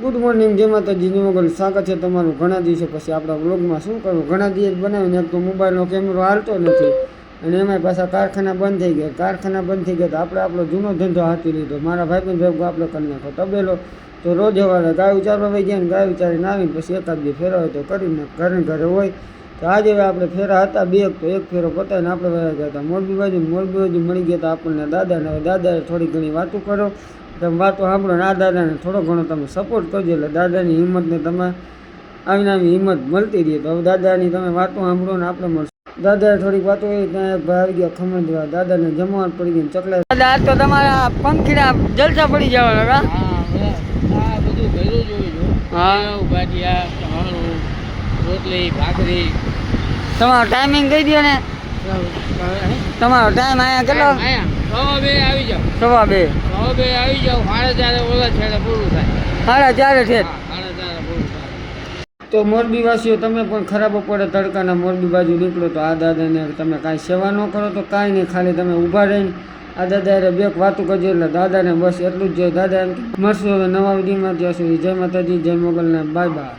Good morning, જય માતાજી, જય મોગલ. સ્વાગત છે તમારું ઘણા દિવસો પછી આપણા વ્લોગમાં. શું કરવું, ઘણા દિવસ બનાવીને એક તો મોબાઈલનો કેમેરો હાલતો નથી અને એમાંય પાછા કારખાના બંધ થઈ ગયા. કારખાના બંધ થઈ ગયા તો આપણે આપણો જૂનો ધંધો હાથી લીધો. મારા ભાઈબંધ ભેગો આપણે કરી નાખો તબેલો. તો રોજ સવારે ગાય ઉચારવા વહી ગયા ને ગાય ઉચારીને આવીને પછી એકાદ બે ફેરા હોય તો કરીને ઘરે હોય. તો આજે હવે આપણે ફેરા હતા બે, તો એક ફેરો પતાવીને આપણે વયા ગયા હતા મોરબી બાજુ મળી ગયા હતા આપણને દાદાને. હવે દાદાએ થોડી ઘણી વાતો કરો, તમે વાતો સાંભળો ને આ દાદાને થોડો ઘણો તમે સપોર્ટ કરજો એટલે દાદાની હિંમતને તમે આવીને આવી હિંમત મળતી રહી. તો હવે દાદાની તમે વાતો સાંભળો ને આપણે મળશું. દાદાએ થોડીક વાતો હોય ત્યાં એક ભાઈ આવી ગયા ખમણ દેવા. દાદાને જમવાનું પડી ગયું ચકલા. દાદા આજ તો તમારા પંખીડા જલસા પડી જવાના. બધું ભેરું જોયું. હા, ગાંઠિયા, રોટલી, ભાખરી. તમારો ટાઈમિંગ કહી દો ને. તમારો ટાઈમ અહીંયા કેટલો? 2 આવી જાઓ. 2:15. 2 આવી જાઓ. 4:30 ઓલા છેડે પૂરું થાય. 4:30 છે. 4:30 પૂરું થાય. તો મોરબી વાસીઓ તમે પણ ખરાબ પડે તડકાના મોરબી બાજુ નીકળો તો આ દાદાને તમે કાંઈ સેવા ન કરો તો કાંઈ નહીં, ખાલી તમે ઊભા રહીને આ દાદાએ બે વાતું કરજો એટલે દાદાને બસ એટલું જ જોઈએ. દાદા એમ મળશું હવે નવા વિડીયોમાં. ત્યાં સુધી જય માતાજી, જય મોગલને, બાય બાય.